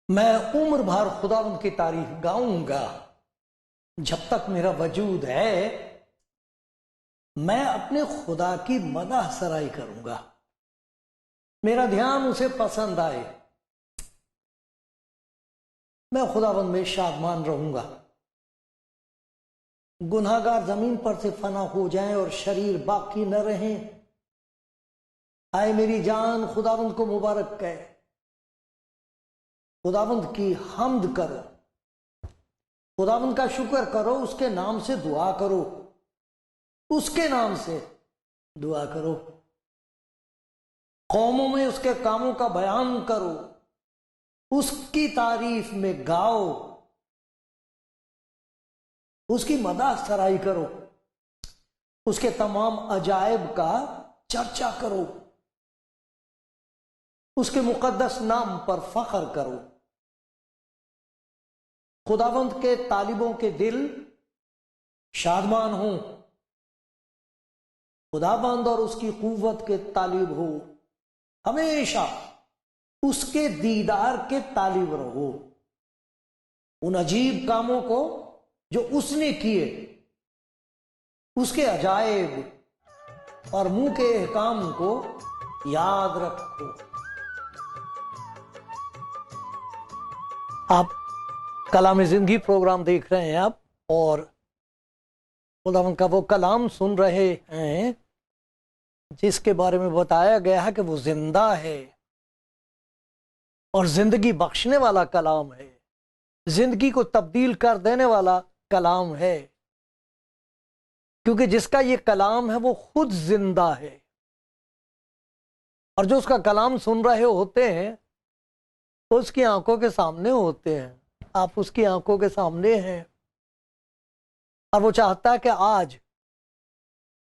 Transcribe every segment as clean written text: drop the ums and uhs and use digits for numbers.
میں عمر بھر خداوند کی تعریف گاؤں گا جب تک میرا وجود ہے۔ میں اپنے خدا کی مدح سرائی کروں گا، میرا دھیان اسے پسند آئے۔ میں خداوند میں شادمان رہوں گا۔ گناہگار زمین پر سے فنا ہو جائیں اور شریر باقی نہ رہیں۔ آئے میری جان خداوند کو مبارک کہے، خداوند کی حمد کرو، خداوند کا شکر کرو، اس کے نام سے دعا کرو، اس کے نام سے دعا کرو۔ قوموں میں اس کے کاموں کا بیان کرو، اس کی تعریف میں گاؤ، اس کی مدح سرائی کرو، اس کے تمام عجائب کا چرچا کرو، اس کے مقدس نام پر فخر کرو۔ خداوند کے طالبوں کے دل شادمان ہوں، خداوند اور اس کی قوت کے طالب ہو، ہمیشہ اس کے دیدار کے طالب رہو۔ ان عجیب کاموں کو جو اس نے کیے، اس کے عجائب اور منہ کے احکام کو یاد رکھو۔ آپ کلام زندگی پروگرام دیکھ رہے ہیں آپ، اور خداوند کا وہ کلام سن رہے ہیں جس کے بارے میں بتایا گیا ہے کہ وہ زندہ ہے اور زندگی بخشنے والا کلام ہے، زندگی کو تبدیل کر دینے والا کلام ہے، کیونکہ جس کا یہ کلام ہے وہ خود زندہ ہے، اور جو اس کا کلام سن رہے ہوتے ہیں وہ اس کی آنکھوں کے سامنے ہوتے ہیں، آپ اس کی آنکھوں کے سامنے ہیں، اور وہ چاہتا ہے کہ آج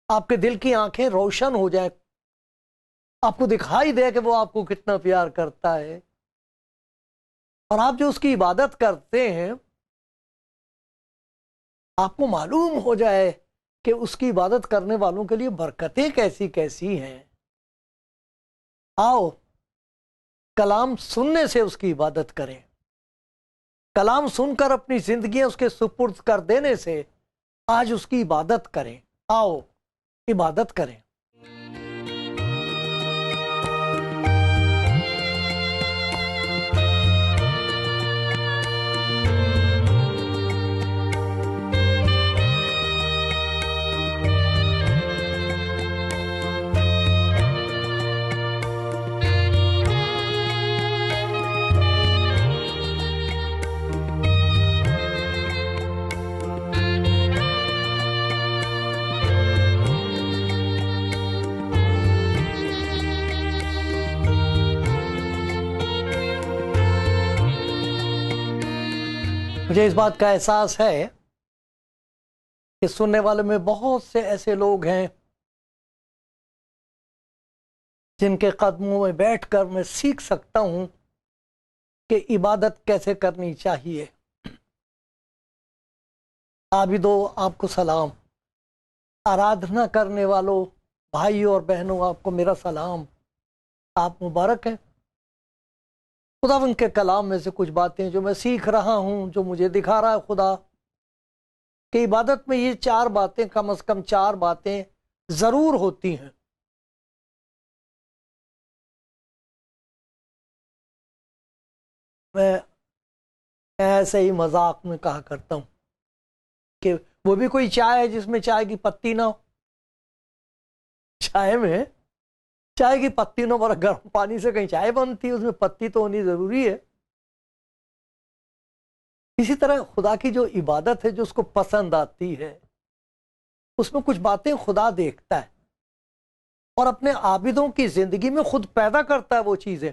آپ کے دل کی آنکھیں روشن ہو جائے، آپ کو دکھائی دے کہ وہ آپ کو کتنا پیار کرتا ہے، اور آپ جو اس کی عبادت کرتے ہیں آپ کو معلوم ہو جائے کہ اس کی عبادت کرنے والوں کے لیے برکتیں کیسی کیسی ہیں۔ آؤ کلام سننے سے اس کی عبادت کریں، کلام سن کر اپنی زندگیاں اس کے سپرد کر دینے سے آج اس کی عبادت کریں۔ آؤ عبادت کریں۔ مجھے اس بات کا احساس ہے کہ سننے والے میں بہت سے ایسے لوگ ہیں جن کے قدموں میں بیٹھ کر میں سیکھ سکتا ہوں کہ عبادت کیسے کرنی چاہیے۔ عابدو آپ کو سلام، آرادھنا کرنے والوں بھائیوں اور بہنوں آپ کو میرا سلام، آپ مبارک ہیں۔ خداوند کے کلام میں سے کچھ باتیں جو میں سیکھ رہا ہوں، جو مجھے دکھا رہا ہے خدا، کہ عبادت میں یہ 4 باتیں، کم از کم 4 باتیں ضرور ہوتی ہیں۔ میں ایسے ہی مذاق میں کہا کرتا ہوں کہ وہ بھی کوئی چائے ہے جس میں چائے کی پتی نہ ہو۔ چائے میں چائے کی پتی نہ، بڑا گرم پانی سے کہیں چائے بنتی ہے، اس میں پتی تو ہونی ضروری ہے۔ اسی طرح خدا کی جو عبادت ہے، جو اس کو پسند آتی ہے، اس میں کچھ باتیں خدا دیکھتا ہے اور اپنے عابدوں کی زندگی میں خود پیدا کرتا ہے وہ چیزیں۔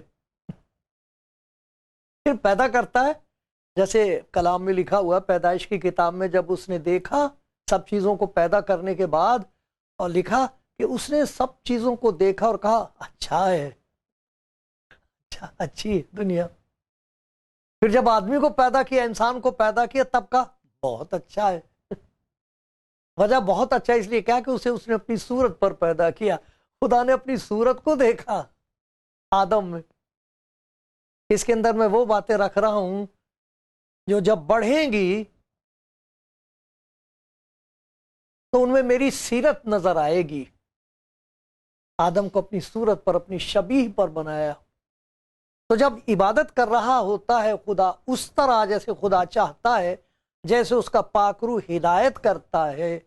پھر پیدا کرتا ہے، جیسے کلام میں لکھا ہوا پیدائش کی کتاب میں، جب اس نے دیکھا سب چیزوں کو پیدا کرنے کے بعد، اور لکھا کہ اس نے سب چیزوں کو دیکھا اور کہا اچھا ہے، اچھا اچھی ہے دنیا۔ پھر جب آدمی کو پیدا کیا، انسان کو پیدا کیا، تب کہا بہت اچھا ہے۔ وجہ بہت اچھا اس لیے کیا کہ اس نے اپنی صورت پر پیدا کیا۔ خدا نے اپنی صورت کو دیکھا آدم میں، اس کے اندر میں وہ باتیں رکھ رہا ہوں جو جب بڑھیں گی تو ان میں میری سیرت نظر آئے گی۔ آدم کو اپنی صورت پر، اپنی شبیہ پر بنایا۔ تو جب عبادت کر رہا ہوتا ہے خدا اس طرح جیسے خدا چاہتا ہے، جیسے اس کا پاک روح ہدایت کرتا ہے،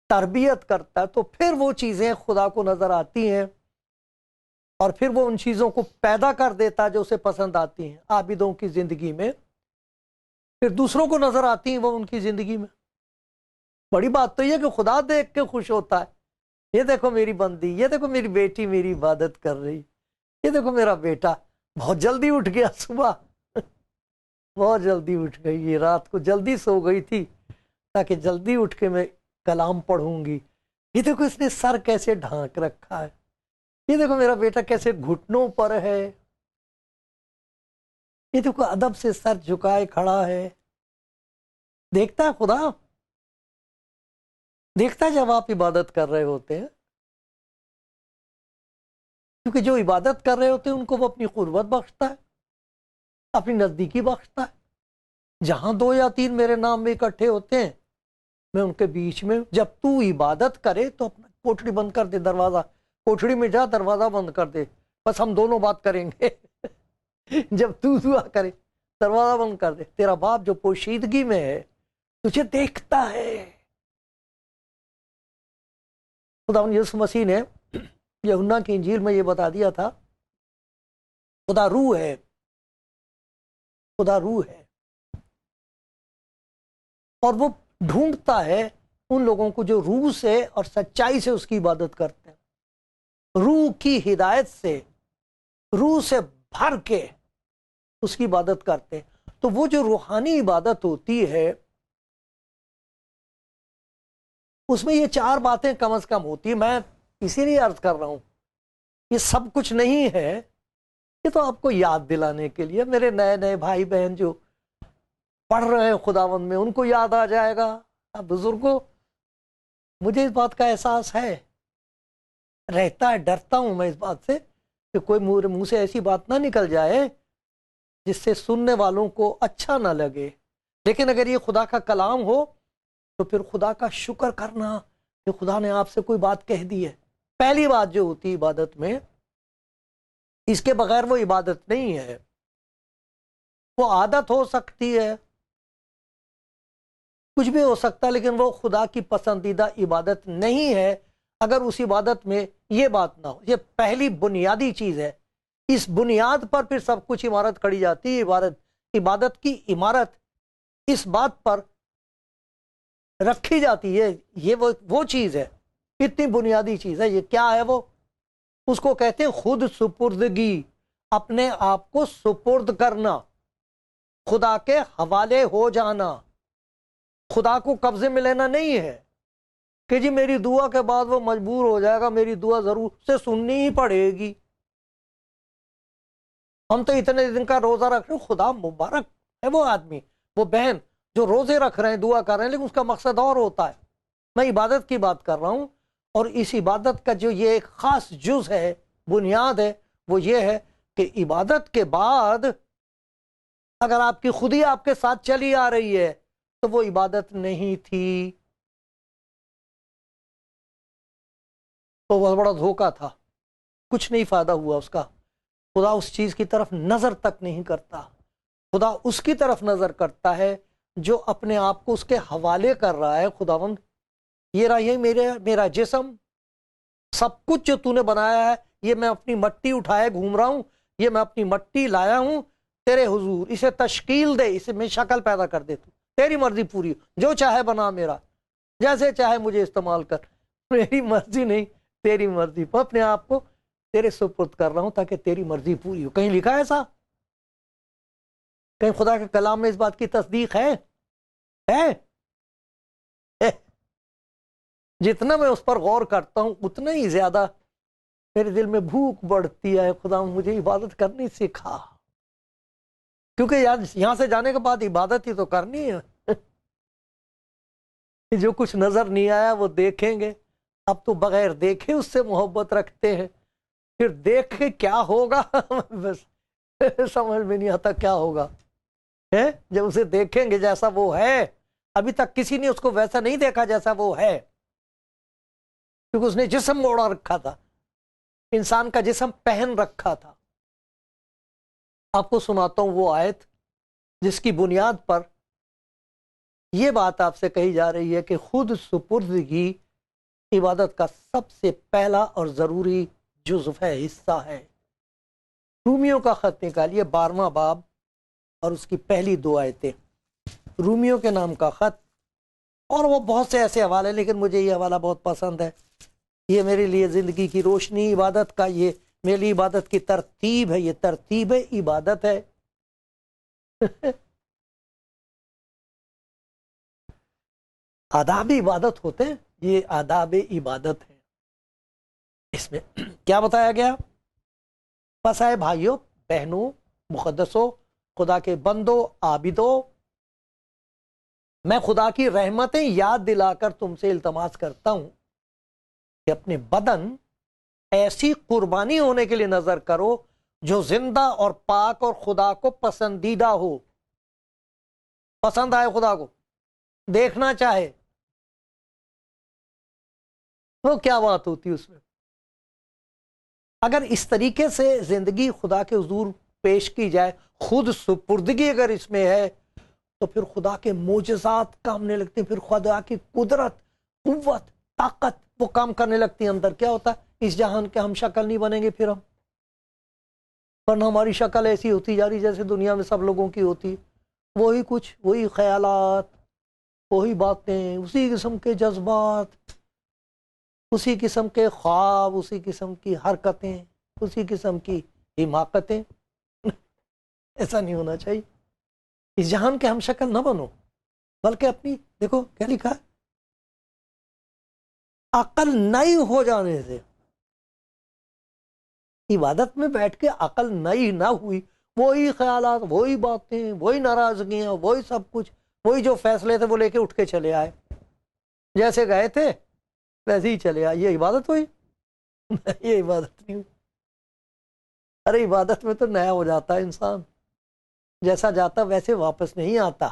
تربیت کرتا ہے، تو پھر وہ چیزیں خدا کو نظر آتی ہیں، اور پھر وہ ان چیزوں کو پیدا کر دیتا ہے جو اسے پسند آتی ہیں عابدوں کی زندگی میں، پھر دوسروں کو نظر آتی ہیں وہ ان کی زندگی میں۔ بڑی بات تو یہ کہ خدا دیکھ کے خوش ہوتا ہے، یہ دیکھو میری بندی، یہ دیکھو میری بیٹی میری عبادت کر رہی، یہ دیکھو میرا بیٹا بہت جلدی اٹھ گیا صبح، بہت جلدی اٹھ گئی، یہ رات کو جلدی سو گئی تھی تاکہ جلدی اٹھ کے میں کلام پڑھوں گی، یہ دیکھو اس نے سر کیسے ڈھانک رکھا ہے، یہ دیکھو میرا بیٹا کیسے گھٹنوں پر ہے، یہ دیکھو ادب سے سر جھکائے کھڑا ہے۔ دیکھتا ہے خدا، دیکھتا ہے جب آپ عبادت کر رہے ہوتے ہیں، کیونکہ جو عبادت کر رہے ہوتے ہیں ان کو وہ اپنی قربت بخشتا ہے، اپنی نزدیکی بخشتا ہے۔ جہاں 2 یا 3 میرے نام میں اکٹھے ہوتے ہیں میں ان کے بیچ میں۔ جب تو عبادت کرے تو اپنا کوٹڑی بند کر دے، دروازہ کوٹڑی میں جا، دروازہ بند کر دے، بس ہم دونوں بات کریں گے۔ جب تو دعا کرے دروازہ بند کر دے، تیرا باپ جو پوشیدگی میں ہے تجھے دیکھتا ہے۔ خداوند یسوع مسیح نے یوحنا کی انجیل میں یہ بتا دیا تھا، خدا روح ہے، خدا روح ہے، اور وہ ڈھونڈتا ہے ان لوگوں کو جو روح سے اور سچائی سے اس کی عبادت کرتے ہیں، روح کی ہدایت سے، روح سے بھر کے اس کی عبادت کرتے ہیں۔ تو وہ جو روحانی عبادت ہوتی ہے اس میں یہ 4 باتیں کم از کم ہوتی ہیں۔ میں اسی لیے عرض کر رہا ہوں یہ سب کچھ نہیں ہے، یہ تو آپ کو یاد دلانے کے لیے، میرے نئے نئے بھائی بہن جو پڑھ رہے ہیں خداوند میں ان کو یاد آ جائے گا۔ بزرگوں، مجھے اس بات کا احساس ہے، رہتا ہے، ڈرتا ہوں میں اس بات سے کہ کوئی منہ سے ایسی بات نہ نکل جائے جس سے سننے والوں کو اچھا نہ لگے، لیکن اگر یہ خدا کا کلام ہو تو پھر خدا کا شکر کرنا کہ خدا نے آپ سے کوئی بات کہہ دی ہے۔ پہلی بات جو ہوتی ہے عبادت میں، اس کے بغیر وہ عبادت نہیں ہے، وہ عادت ہو سکتی ہے، کچھ بھی ہو سکتا ہے، لیکن وہ خدا کی پسندیدہ عبادت نہیں ہے اگر اس عبادت میں یہ بات نہ ہو۔ یہ پہلی بنیادی چیز ہے، اس بنیاد پر پھر سب کچھ عمارت کھڑی جاتی ہے۔ عبادت کی عمارت اس بات پر رکھی جاتی ہے، یہ وہ چیز ہے، اتنی بنیادی چیز ہے۔ یہ کیا ہے؟ وہ اس کو کہتے ہیں خود سپردگی، اپنے آپ کو سپرد کرنا، خدا کے حوالے ہو جانا، خدا کو قبضے میں لینا نہیں ہے کہ جی میری دعا کے بعد وہ مجبور ہو جائے گا، میری دعا ضرور سے سننی ہی پڑے گی، ہم تو اتنے دن کا روزہ رکھ رہے ہیں۔ خدا مبارک ہے وہ آدمی، وہ بہن جو روزے رکھ رہے ہیں، دعا کر رہے ہیں، لیکن اس کا مقصد اور ہوتا ہے۔ میں عبادت کی بات کر رہا ہوں، اور اس عبادت کا جو یہ ایک خاص جز ہے، بنیاد ہے، وہ یہ ہے کہ عبادت کے بعد اگر آپ کی خودی آپ کے ساتھ چلی آ رہی ہے تو وہ عبادت نہیں تھی، تو وہ بڑا دھوکہ تھا، کچھ نہیں فائدہ ہوا اس کا۔ خدا اس چیز کی طرف نظر تک نہیں کرتا، خدا اس کی طرف نظر کرتا ہے جو اپنے آپ کو اس کے حوالے کر رہا ہے۔ خداوند یہ رہا، یہ میرا جسم، سب کچھ جو تو نے بنایا ہے، یہ میں اپنی مٹی اٹھائے گھوم رہا ہوں، یہ میں اپنی مٹی لایا ہوں تیرے حضور، اسے تشکیل دے، اسے میں شکل پیدا کر دے، تو تیری مرضی پوری ہو، جو چاہے بنا میرا، جیسے چاہے مجھے استعمال کر، میری مرضی نہیں تیری مرضی، میں اپنے آپ کو تیرے سپرد کر رہا ہوں تاکہ تیری مرضی پوری ہو۔ کہیں لکھا ہے ایسا؟ کہیں خدا کے کلام میں اس بات کی تصدیق ہے؟ جتنا میں اس پر غور کرتا ہوں اتنا ہی زیادہ میرے دل میں بھوک بڑھتی ہے، خدا مجھے عبادت کرنی سکھا، کیونکہ یہاں سے جانے کے بعد عبادت ہی تو کرنی ہے۔ جو کچھ نظر نہیں آیا وہ دیکھیں گے، اب تو بغیر دیکھے اس سے محبت رکھتے ہیں، پھر دیکھ کے کیا ہوگا بس سمجھ میں نہیں آتا کیا ہوگا جب اسے دیکھیں گے جیسا وہ ہے۔ ابھی تک کسی نے اس کو ویسا نہیں دیکھا جیسا وہ ہے، کیونکہ اس نے جسم موڑا رکھا تھا، انسان کا جسم پہن رکھا تھا۔ آپ کو سناتا ہوں وہ آیت جس کی بنیاد پر یہ بات آپ سے کہی جا رہی ہے کہ خود سپردگی عبادت کا سب سے پہلا اور ضروری جزو ہے، حصہ ہے۔ رومیوں کا خط نکالیے 12واں باب اور اس کی پہلی 2 آیتیں، رومیوں کے نام کا خط، اور وہ بہت سے ایسے حوالے، لیکن مجھے یہ حوالہ بہت پسند ہے، یہ میرے لیے زندگی کی روشنی، عبادت کا، یہ میرے لیے عبادت کی ترتیب ہے، یہ ترتیب عبادت ہے۔ آداب عبادت ہوتے ہیں، یہ آداب عبادت ہے۔ اس میں کیا بتایا گیا؟ بس آئے بھائیوں بہنوں مقدسوں، خدا کے بندوں عابدوں، میں خدا کی رحمتیں یاد دلا کر تم سے التماس کرتا ہوں کہ اپنے بدن ایسی قربانی ہونے کے لیے نظر کرو جو زندہ اور پاک اور خدا کو پسندیدہ ہو، پسند آئے، خدا کو دیکھنا چاہے، وہ کیا بات ہوتی اس میں؟ اگر اس طریقے سے زندگی خدا کے حضور پیش کی جائے، خود سپردگی اگر اس میں ہے، تو پھر خدا کے معجزات کامنے لگتے ہیں، پھر خدا کی قدرت، قوت، طاقت وہ کام کرنے لگتی ہے اندر۔ کیا ہوتا ہے؟ اس جہان کے ہم شکل نہیں بنیں گے پھر ہم، ورنہ ہماری شکل ایسی ہوتی جا رہی جیسے دنیا میں سب لوگوں کی ہوتی، وہی کچھ، وہی خیالات، وہی باتیں، اسی قسم کے جذبات، اسی قسم کے خواب، اسی قسم کی حرکتیں، اسی قسم کی حماقتیں۔ ایسا نہیں ہونا چاہیے۔ اس جہان کے ہم شکل نہ بنو، بلکہ اپنی، دیکھو کیا لکھا ہے، عقل نئی ہو جانے سے۔ عبادت میں بیٹھ کے عقل نئی نہ ہوئی، وہی خیالات، وہی باتیں، وہی ناراضگیاں، وہی سب کچھ، وہی جو فیصلے تھے وہ لے کے اٹھ کے چلے آئے، جیسے گئے تھے ویسے ہی چلے آئے، یہ عبادت ہوئی؟ یہ عبادت نہیں ہوئی۔ ارے عبادت میں تو نیا ہو جاتا ہے انسان، جیسا جاتا ویسے واپس نہیں آتا۔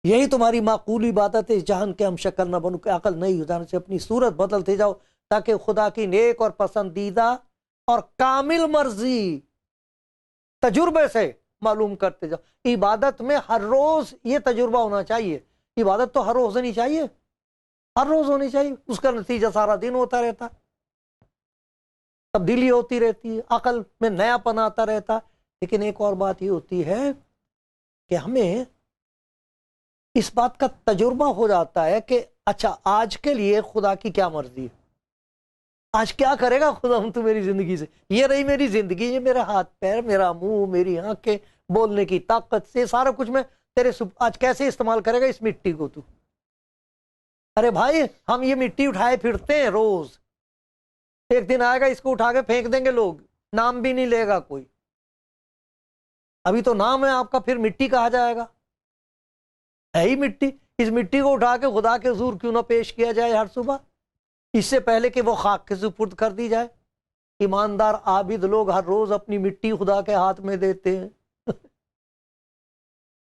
یہی تمہاری معقول عبادت ہے، اس جہان کے ہم شکل نہ بنو کہ عقل نہیں ہو جانے سے اپنی صورت بدلتے جاؤ، تاکہ خدا کی نیک اور پسندیدہ اور کامل مرضی تجربے سے معلوم کرتے جاؤ۔ عبادت میں ہر روز یہ تجربہ ہونا چاہیے، عبادت تو ہر روز ہونی چاہیے، ہر روز ہونی چاہیے، اس کا نتیجہ سارا دن ہوتا رہتا، تبدیلی ہوتی رہتی ہے، عقل میں نیا پن آتا رہتا۔ لیکن ایک اور بات یہ ہوتی ہے کہ ہمیں اس بات کا تجربہ ہو جاتا ہے کہ اچھا آج کے لیے خدا کی کیا مرضی ہے، آج کیا کرے گا خدا ہم تو میری زندگی سے، یہ رہی میری زندگی، یہ میرا ہاتھ پیر، میرا منہ، میری آنکھیں، بولنے کی طاقت سے سارا کچھ میں تیرے آج کیسے استعمال کرے گا اس مٹی کو تو؟ ارے بھائی ہم یہ مٹی اٹھائے پھرتے ہیں روز، ایک دن آئے گا اس کو اٹھا کے پھینک دیں گے لوگ، نام بھی نہیں لے گا کوئی، ابھی تو نام ہے آپ کا، پھر مٹی کہا جائے گا، ہے ہی مٹی۔ اس مٹی کو اٹھا کے خدا کے حضور کیوں نہ پیش کیا جائے ہر صبح، اس سے پہلے کہ وہ خاک کے سپرد کر دی جائے۔ ایماندار عابد لوگ ہر روز اپنی مٹی خدا کے ہاتھ میں دیتے ہیں۔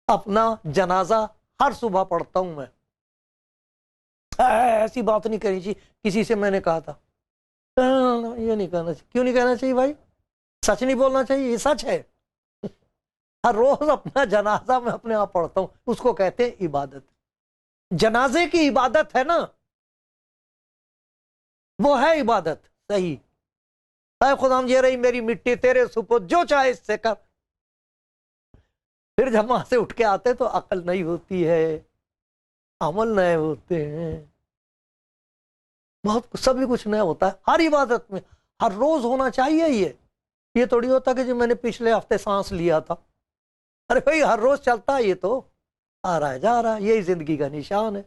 اپنا جنازہ ہر صبح پڑھتا ہوں میں، ایسی بات نہیں کرنی چاہیے، کسی سے میں نے کہا تھا یہ نہیں کہنا چاہیے۔ کیوں نہیں کہنا چاہیے بھائی؟ سچ نہیں بولنا چاہیے، یہ سچ ہے۔ ہر روز اپنا جنازہ میں اپنے آپ پڑھتا ہوں، اس کو کہتے ہیں عبادت۔ جنازے کی عبادت ہے نا، وہ ہے عبادت صحیح۔ اے خدا یہ رہی میری مٹی تیرے سپرد، جو چاہے اس سے کر۔ پھر جب وہاں سے اٹھ کے آتے تو عقل نہیں ہوتی ہے، عمل نئے ہوتے ہیں، بہت سبھی کچھ نیا ہوتا ہے ہر عبادت میں۔ ہر روز ہونا چاہیے یہ تھوڑی ہوتا کہ جو میں نے پچھلے ہفتے سانس لیا تھا. ارے بھائی ہر روز چلتا ہے، یہ تو آ رہا ہے جا رہا ہے، یہی زندگی کا نشان ہے.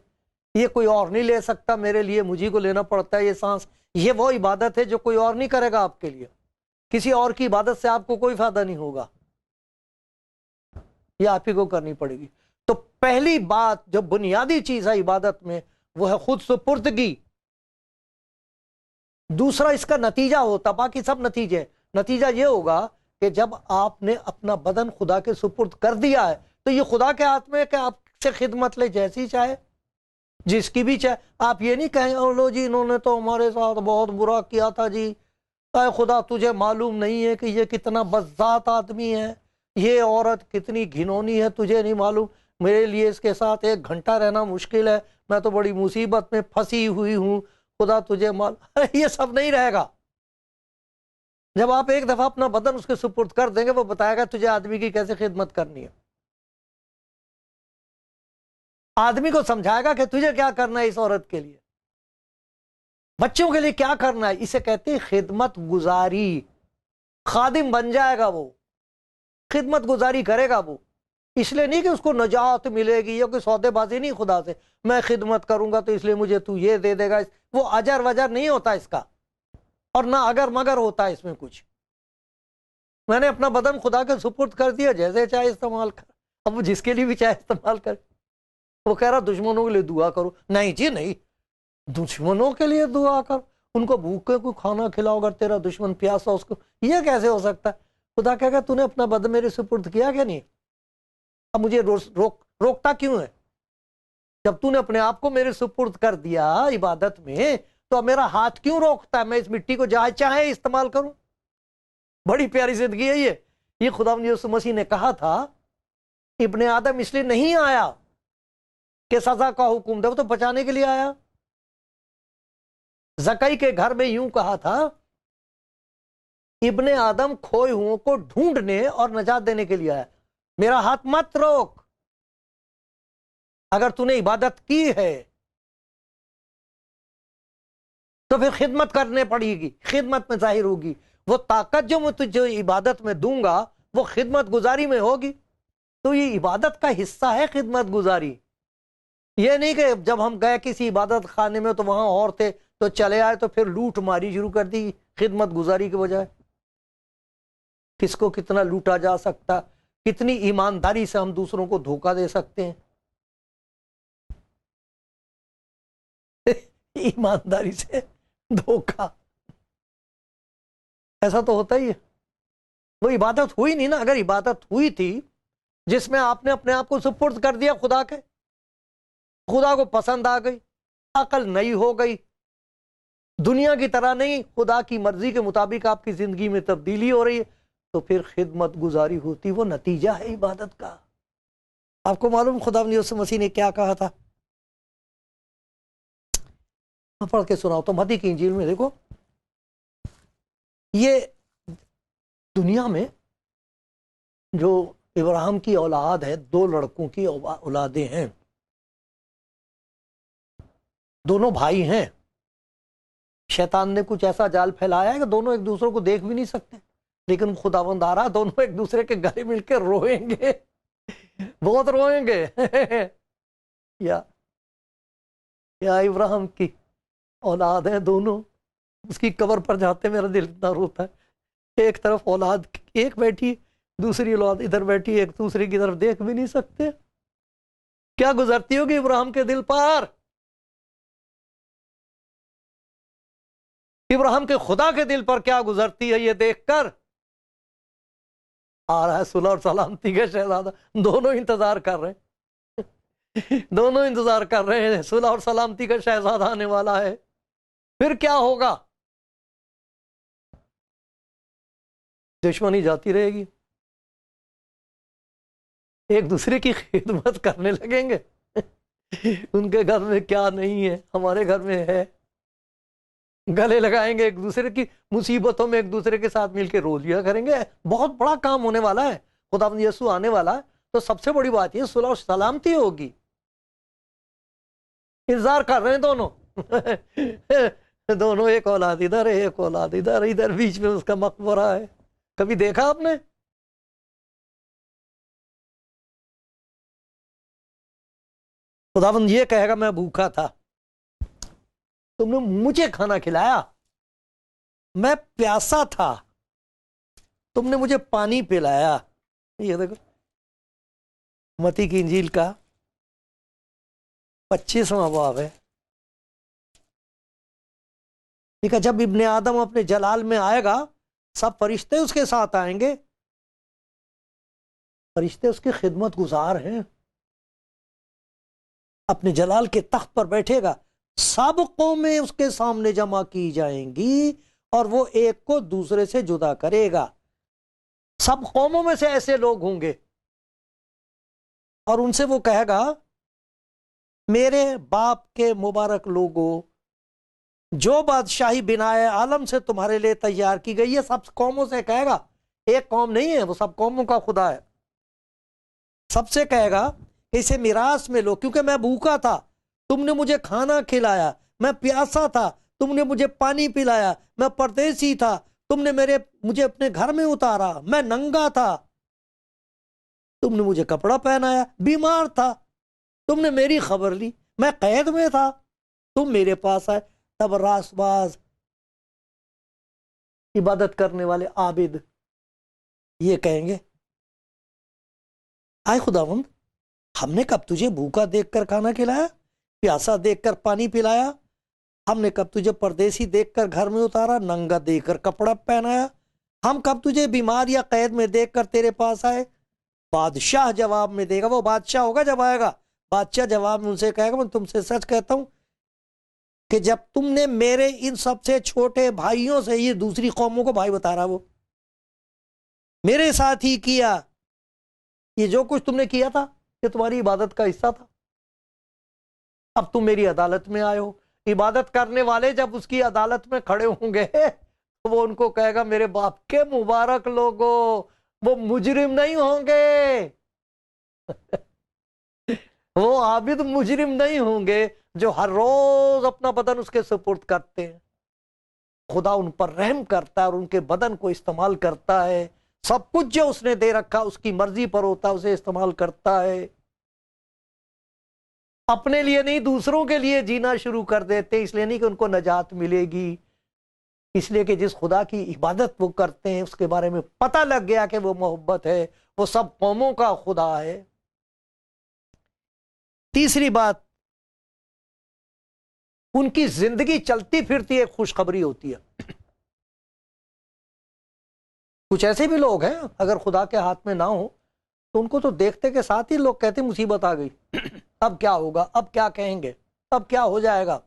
یہ کوئی اور نہیں لے سکتا میرے لیے، مجھے کو لینا پڑتا ہے یہ سانس. یہ وہ عبادت ہے جو کوئی اور نہیں کرے گا آپ کے لیے. کسی اور کی عبادت سے آپ کو کوئی فائدہ نہیں ہوگا، یہ آپ ہی کو کرنی پڑے گی. تو پہلی بات جو بنیادی چیز ہے عبادت میں وہ ہے خود سپردگی. دوسرا اس کا نتیجہ ہوتا، باقی سب نتیجے، نتیجہ یہ ہوگا کہ جب آپ نے اپنا بدن خدا کے سپرد کر دیا ہے تو یہ خدا کے ہاتھ میں ہے کہ آپ سے خدمت لے جیسی چاہے، جس کی بھی چاہے. آپ یہ نہیں کہیں او لو جی انہوں نے تو ہمارے ساتھ بہت برا کیا تھا جی، اے خدا تجھے معلوم نہیں ہے کہ یہ کتنا بذات آدمی ہے، یہ عورت کتنی گھنونی ہے، تجھے نہیں معلوم، میرے لیے اس کے ساتھ 1 گھنٹہ رہنا مشکل ہے، میں تو بڑی مصیبت میں پھنسی ہوئی ہوں، خدا تجھے معلوم. یہ سب نہیں رہے گا. جب آپ ایک دفعہ اپنا بدن اس کے سپرد کر دیں گے وہ بتائے گا تجھے آدمی کی کیسے خدمت کرنی ہے. آدمی کو سمجھائے گا کہ تجھے کیا کرنا ہے اس عورت کے لیے، بچوں کے لیے کیا کرنا ہے. اسے کہتے ہیں خدمت گزاری. خادم بن جائے گا وہ، خدمت گزاری کرے گا وہ. اس لیے نہیں کہ اس کو نجات ملے گی یا کوئی سودے بازی نہیں خدا سے، میں خدمت کروں گا تو اس لیے مجھے تو یہ دے دے گا. وہ اجر وجر نہیں ہوتا اس کا، اور نہ اگر مگر ہوتا ہے اس میں کچھ. میں نے اپنا بدن خدا کے سپرد کر دیا، جیسے چاہے استعمال کر. اب وہ جس کے لیے بھی چاہے استعمال کر. وہ کہہ رہا دشمنوں کے لیے دعا کرو. نہیں جی نہیں، دشمنوں کے لیے دعا کر، ان کو بھوکے کو کھانا کھلاؤ. اگر تیرا دشمن پیاسا اس کو، یہ کیسے ہو سکتا ہے؟ خدا کہے گا تو نے اپنا بدن میرے سپرد کیا کہ نہیں؟ اب مجھے روکتا کیوں ہے؟ جب تو نے اپنے آپ کو میرے سپرد کر دیا عبادت میں تو اب میرا ہاتھ کیوں روکتا ہے؟ میں اس مٹی کو جہاں چاہے استعمال کروں. بڑی پیاری زندگی ہے یہ خداوند یسوع مسیح نے کہا تھا ابن آدم اس لیے نہیں آیا کہ سزا کا حکم دے، وہ تو بچانے کے لیے آیا. زکئی کے گھر میں یوں کہا تھا ابن آدم کھوئے ہوں کو ڈھونڈنے اور نجات دینے کے لیے آیا. میرا ہاتھ مت روک. اگر تو نے عبادت کی ہے تو پھر خدمت کرنے پڑے گی، خدمت میں ظاہر ہوگی. وہ طاقت جو میں تجھے عبادت میں دوں گا وہ خدمت گزاری میں ہوگی. تو یہ عبادت کا حصہ ہے خدمت گزاری. یہ نہیں کہ جب ہم گئے کسی عبادت خانے میں تو وہاں اور تھے تو چلے آئے تو پھر لوٹ ماری شروع کر دی خدمت گزاری کے بجائے. کس کو کتنا لوٹا جا سکتا، کتنی ایمانداری سے ہم دوسروں کو دھوکہ دے سکتے ہیں. ایمانداری سے دھوکہ، ایسا تو ہوتا ہی ہے. وہ عبادت ہوئی نہیں نا. اگر عبادت ہوئی تھی جس میں آپ نے اپنے آپ کو سپرد کر دیا خدا کے، خدا کو پسند آ گئی، عقل نئی ہو گئی، دنیا کی طرح نہیں خدا کی مرضی کے مطابق آپ کی زندگی میں تبدیلی ہو رہی ہے، تو پھر خدمت گزاری ہوتی. وہ نتیجہ ہے عبادت کا. آپ کو معلوم خداوند یسوع مسیح نے کیا کہا تھا؟ میں پڑھ کے سناؤ تو متی کی انجیل میں دیکھو، یہ دنیا میں جو ابراہیم کی اولاد ہے، 2 لڑکوں کی اولادیں ہیں، دونوں بھائی ہیں. شیطان نے کچھ ایسا جال پھیلایا ہے کہ دونوں ایک دوسرے کو دیکھ بھی نہیں سکتے، لیکن خداوند آ رہا دونوں ایک دوسرے کے گلے مل کے روئیں گے، بہت روئیں گے. یا ابراہیم کی اولاد ہیں دونوں، اس کی قبر پر جاتے میرا دل اتنا روتا ہے. ایک طرف اولاد ایک بیٹھی، دوسری اولاد ادھر بیٹھی، ایک دوسرے کی طرف دیکھ بھی نہیں سکتے. کیا گزرتی ہوگی ابراہیم کے دل پر؟ ابراہیم کے خدا کے دل پر کیا گزرتی ہے یہ دیکھ کر. آ رہا ہے صلح اور سلامتی کا شہزادہ. دونوں انتظار کر رہے ہیں، دونوں انتظار کر رہے ہیں، صلح اور سلامتی کا شہزادہ آنے والا ہے. پھر کیا ہوگا؟ دشمنی جاتی رہے گی، ایک دوسرے کی خدمت کرنے لگیں گے. ان کے گھر میں کیا نہیں ہے ہمارے گھر میں ہے. گلے لگائیں گے ایک دوسرے کی مصیبتوں میں، ایک دوسرے کے ساتھ مل کے رو لیا کریں گے. بہت بڑا کام ہونے والا ہے. خداوند یسوع آنے والا ہے تو سب سے بڑی بات یہ صلح و سلامتی ہوگی. انتظار کر رہے ہیں دونوں. دونوں ایک اولاد ادھر ہے ایک اولاد ادھر، ادھر بیچ میں اس کا مقبرہ ہے. کبھی دیکھا آپ نے؟ خداوند یہ کہے گا میں بھوکا تھا، تم نے مجھے کھانا کھلایا، میں پیاسا تھا، تم نے مجھے پانی پلایا. یہ دیکھو متی کی انجیل کا 25واں باب ہے. ٹھیک ہے، جب ابن آدم اپنے جلال میں آئے گا سب فرشتے اس کے ساتھ آئیں گے، فرشتے اس کی خدمت گزار ہیں، اپنے جلال کے تخت پر بیٹھے گا، سب قومیں اس کے سامنے جمع کی جائیں گی اور وہ ایک کو دوسرے سے جدا کرے گا. سب قوموں میں سے ایسے لوگ ہوں گے اور ان سے وہ کہے گا میرے باپ کے مبارک لوگوں، جو بادشاہی بنائے عالم سے تمہارے لیے تیار کی گئی ہے. سب قوموں سے کہے گا، ایک قوم نہیں ہے، وہ سب قوموں کا خدا ہے. سب سے کہے گا کہ اسے میراث میں لو، کیونکہ میں بھوکا تھا تم نے مجھے کھانا کھلایا، میں پیاسا تھا تم نے مجھے پانی پلایا، میں پردیسی تھا تم نے مجھے اپنے گھر میں اتارا، میں ننگا تھا تم نے مجھے کپڑا پہنایا، بیمار تھا تم نے میری خبر لی، میں قید میں تھا تم میرے پاس آئے. تب راست باز عبادت کرنے والے عابد یہ کہیں گے آئے خداوند، ہم نے کب تجھے بھوکا دیکھ کر کھانا کھلایا، پیاسا دیکھ کر پانی پلایا، ہم نے کب تجھے پردیسی دیکھ کر گھر میں اتارا، ننگا دیکھ کر کپڑا پہنایا، ہم کب تجھے بیمار یا قید میں دیکھ کر تیرے پاس آئے. بادشاہ جواب میں دے گا، وہ بادشاہ ہوگا جب آئے گا، بادشاہ جواب میں ان سے کہے گا میں تم سے سچ کہتا ہوں کہ جب تم نے میرے ان سب سے چھوٹے بھائیوں سے، یہ دوسری قوموں کو بھائی بتا رہا، وہ میرے ساتھ ہی کیا، یہ جو کچھ تم نے کیا تھا یہ تمہاری عبادت کا حصہ تھا، اب تم میری عدالت میں آئے ہو. عبادت کرنے والے جب اس کی عدالت میں کھڑے ہوں گے تو وہ ان کو کہے گا میرے باپ کے مبارک لوگوں، وہ مجرم نہیں ہوں گے وہ عابد مجرم نہیں ہوں گے جو ہر روز اپنا بدن اس کے سپرد کرتے ہیں. خدا ان پر رحم کرتا ہے اور ان کے بدن کو استعمال کرتا ہے، سب کچھ جو اس نے دے رکھا اس کی مرضی پر ہوتا ہے، اسے استعمال کرتا ہے. اپنے لیے نہیں دوسروں کے لیے جینا شروع کر دیتے، اس لیے نہیں کہ ان کو نجات ملے گی، اس لیے کہ جس خدا کی عبادت وہ کرتے ہیں اس کے بارے میں پتہ لگ گیا کہ وہ محبت ہے، وہ سب قوموں کا خدا ہے. تیسری بات، ان کی زندگی چلتی پھرتی ایک خوشخبری ہوتی ہے. کچھ ایسے بھی لوگ ہیں اگر خدا کے ہاتھ میں نہ ہو تو ان کو تو دیکھتے کے ساتھ ہی لوگ کہتے ہیں مصیبت آ گئی، اب کیا ہوگا، اب کیا کہیں گے، اب کیا ہو جائے گا.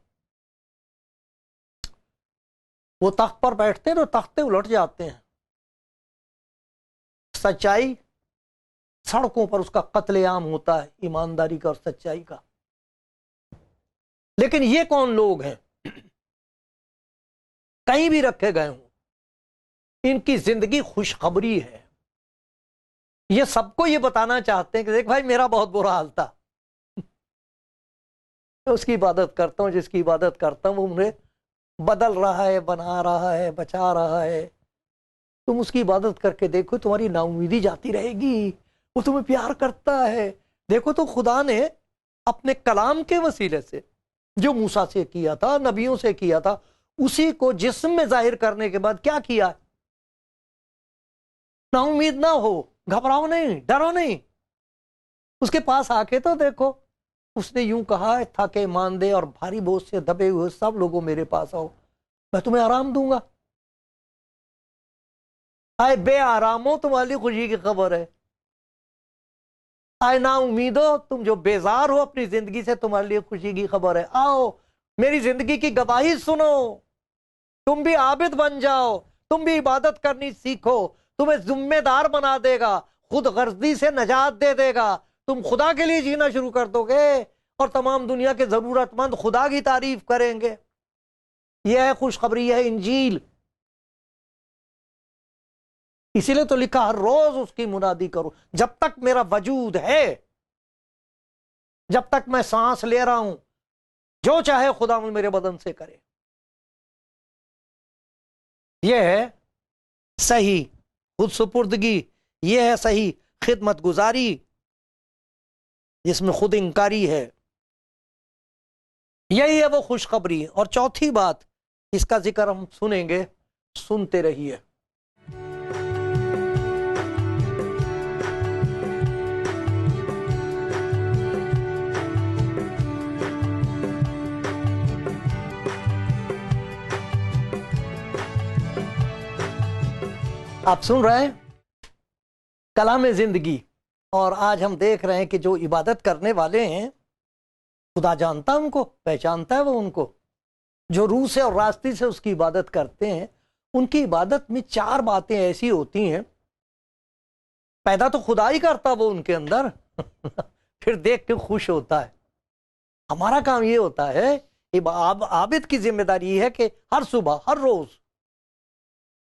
وہ تخت پر بیٹھتے ہیں تو تختے الٹ جاتے ہیں. سچائی سڑکوں پر اس کا قتل عام ہوتا ہے، ایمانداری کا اور سچائی کا. لیکن یہ کون لوگ ہیں کہیں بھی رکھے گئے ہوں، ان کی زندگی خوشخبری ہے. یہ سب کو یہ بتانا چاہتے ہیں کہ دیکھ بھائی میرا بہت برا حال تھا، اس کی عبادت کرتا ہوں، جس کی عبادت کرتا ہوں وہ مجھے بدل رہا ہے، بنا رہا ہے، بچا رہا ہے. تم اس کی عبادت کر کے دیکھو تمہاری نا امیدی جاتی رہے گی، وہ تمہیں پیار کرتا ہے. دیکھو تو خدا نے اپنے کلام کے وسیلے سے جو موسیٰ سے کیا تھا، نبیوں سے کیا تھا، اسی کو جسم میں ظاہر کرنے کے بعد کیا کیا. نا امید نہ ہو، گھبراؤ نہیں، ڈرو نہیں، اس کے پاس آ کے تو دیکھو. اس نے یوں کہا تھکے ماندے اور بھاری بوجھ سے دبے ہوئے سب لوگوں میرے پاس آؤ، میں تمہیں آرام دوں گا. آئے بے آراموں تمہاری خوشی کی خبر ہے، آئے نا امیدو تم جو بیزار ہو اپنی زندگی سے تمہارے لیے خوشی کی خبر ہے. آؤ میری زندگی کی گواہی سنو، تم بھی عابد بن جاؤ، تم بھی عبادت کرنی سیکھو، تمہیں ذمہ دار بنا دے گا، خود غرضی سے نجات دے دے گا، تم خدا کے لیے جینا شروع کر دو گے اور تمام دنیا کے ضرورت مند خدا کی تعریف کریں گے. یہ ہے خوشخبری، یہ ہے انجیل. اسی لیے تو لکھا ہر روز اس کی منادی کرو. جب تک میرا وجود ہے، جب تک میں سانس لے رہا ہوں، جو چاہے خدا میرے بدن سے کرے. یہ ہے صحیح خود سپردگی، یہ ہے صحیح خدمت گزاری جس میں خود انکاری ہے، یہی ہے وہ خوشخبری۔ اور چوتھی بات اس کا ذکر ہم سنیں گے، سنتے رہیے۔ آپ سن رہے ہیں کلام زندگی، اور آج ہم دیکھ رہے ہیں کہ جو عبادت کرنے والے ہیں خدا جانتا ہے ان کو، پہچانتا ہے وہ ان کو، جو روح سے اور راستی سے اس کی عبادت کرتے ہیں۔ ان کی عبادت میں چار باتیں ایسی ہوتی ہیں، پیدا تو خدا ہی کرتا وہ ان کے اندر پھر دیکھ کے خوش ہوتا ہے۔ ہمارا کام یہ ہوتا ہے، عابد کی ذمہ داری یہ ہے کہ ہر صبح ہر روز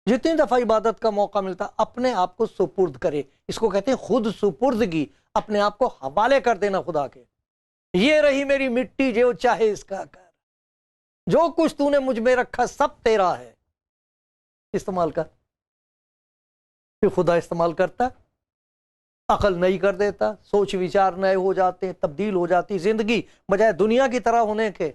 جتنی دفعہ عبادت کا موقع ملتا اپنے آپ کو سپرد کرے۔ اس کو کہتے ہیں خود سپردگی، اپنے آپ کو حوالے کر دینا خدا کے۔ یہ رہی میری مٹی، جو چاہے اس کا کر، جو کچھ تو نے مجھ میں رکھا سب تیرا ہے، استعمال کر۔ پھر خدا استعمال کرتا ہے، عقل نئی کر دیتا، سوچ وچار نئے ہو جاتے ہیں، تبدیل ہو جاتی زندگی، بجائے دنیا کی طرح ہونے کے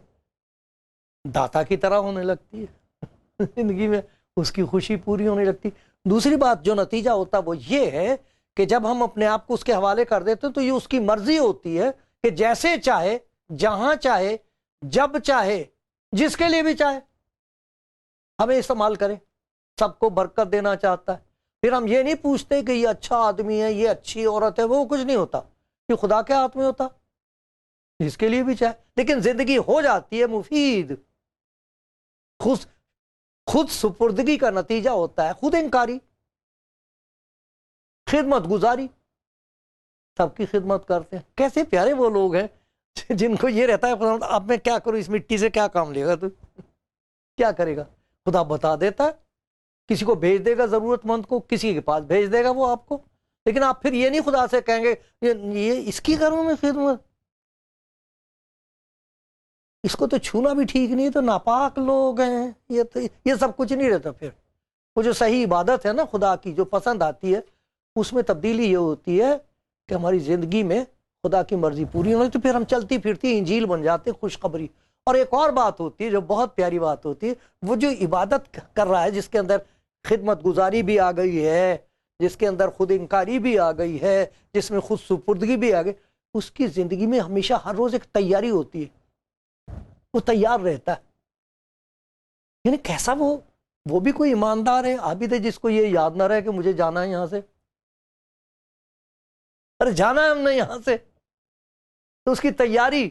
داتا کی طرح ہونے لگتی ہے زندگی میں، اس کی خوشی پوری ہونے لگتی۔ دوسری بات جو نتیجہ ہوتا وہ یہ ہے کہ جب ہم اپنے آپ کو اس کے حوالے کر دیتے ہیں تو یہ اس کی مرضی ہوتی ہے کہ جیسے چاہے، جہاں چاہے، جب چاہے، جس کے لیے بھی چاہے ہمیں استعمال کرے۔ سب کو برکت دینا چاہتا ہے۔ پھر ہم یہ نہیں پوچھتے کہ یہ اچھا آدمی ہے، یہ اچھی عورت ہے، وہ کچھ نہیں ہوتا، یہ خدا کے ہاتھ میں ہوتا، جس کے لیے بھی چاہے۔ لیکن زندگی ہو جاتی ہے مفید۔ خود سپردگی کا نتیجہ ہوتا ہے خود انکاری، خدمت گزاری، سب کی خدمت کرتے ہیں۔ کیسے پیارے وہ لوگ ہیں جن کو یہ رہتا ہے اب میں کیا کروں، اس مٹی سے کیا کام لے گا تو کیا کرے گا؟ خدا بتا دیتا ہے، کسی کو بھیج دے گا، ضرورت مند کو کسی کے پاس بھیج دے گا وہ آپ کو۔ لیکن آپ پھر یہ نہیں خدا سے کہیں گے یہ اس کی کروں میں خدمت، اس کو تو چھونا بھی ٹھیک نہیں، تو ناپاک لوگ ہیں، یہ سب کچھ نہیں رہتا۔ پھر وہ جو صحیح عبادت ہے نا خدا کی، جو پسند آتی ہے، اس میں تبدیلی یہ ہوتی ہے کہ ہماری زندگی میں خدا کی مرضی پوری ہونے، تو پھر ہم چلتی پھرتی انجیل بن جاتے، خوشخبری۔ اور ایک اور بات ہوتی ہے جو بہت پیاری بات ہوتی ہے، وہ جو عبادت کر رہا ہے، جس کے اندر خدمت گزاری بھی آ گئی ہے، جس کے اندر خود انکاری بھی آ گئی ہے، جس میں خود سپردگی بھی آ گئی، اس کی زندگی میں ہمیشہ ہر روز ایک تیاری ہوتی ہے، وہ تیار رہتا ہے۔ یعنی کیسا وہ بھی کوئی ایماندار ہے، عابد ہے، جس کو یہ یاد نہ رہے کہ مجھے جانا ہے یہاں سے، ارے جانا ہے ہم نے یہاں سے، تو اس کی تیاری،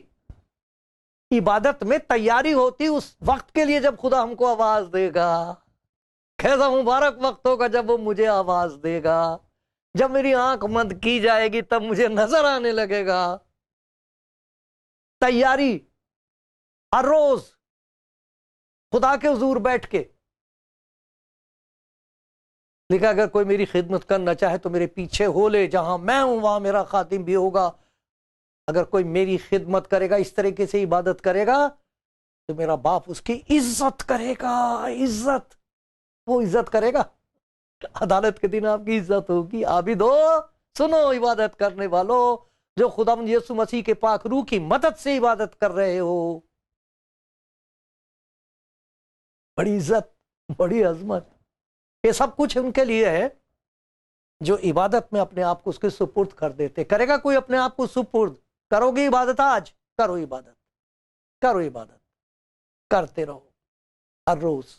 عبادت میں تیاری ہوتی اس وقت کے لیے جب خدا ہم کو آواز دے گا۔ کیسا مبارک وقت ہوگا جب وہ مجھے آواز دے گا، جب میری آنکھ بند کی جائے گی تب مجھے نظر آنے لگے گا۔ تیاری ہر روز خدا کے حضور بیٹھ کے لکھا، اگر کوئی میری خدمت کرنا چاہے تو میرے پیچھے ہو لے، جہاں میں ہوں وہاں میرا خادم بھی ہوگا۔ اگر کوئی میری خدمت کرے گا، اس طریقے سے عبادت کرے گا، تو میرا باپ اس کی عزت کرے گا۔ عزت، وہ عزت کرے گا، عدالت کے دن آپ کی عزت ہوگی۔ عابدو سنو، عبادت کرنے والو جو خدا یسوع مسیح کے پاک روح کی مدد سے عبادت کر رہے ہو، بڑی عزت، بڑی عظمت، یہ سب کچھ ان کے لیے ہے جو عبادت میں اپنے آپ کو اس کے سپرد کر دیتے۔ کرے گا کوئی اپنے آپ کو سپرد؟ کرو گی عبادت آج؟ کرو عبادت، کرو عبادت، کرتے رہو ہر روز۔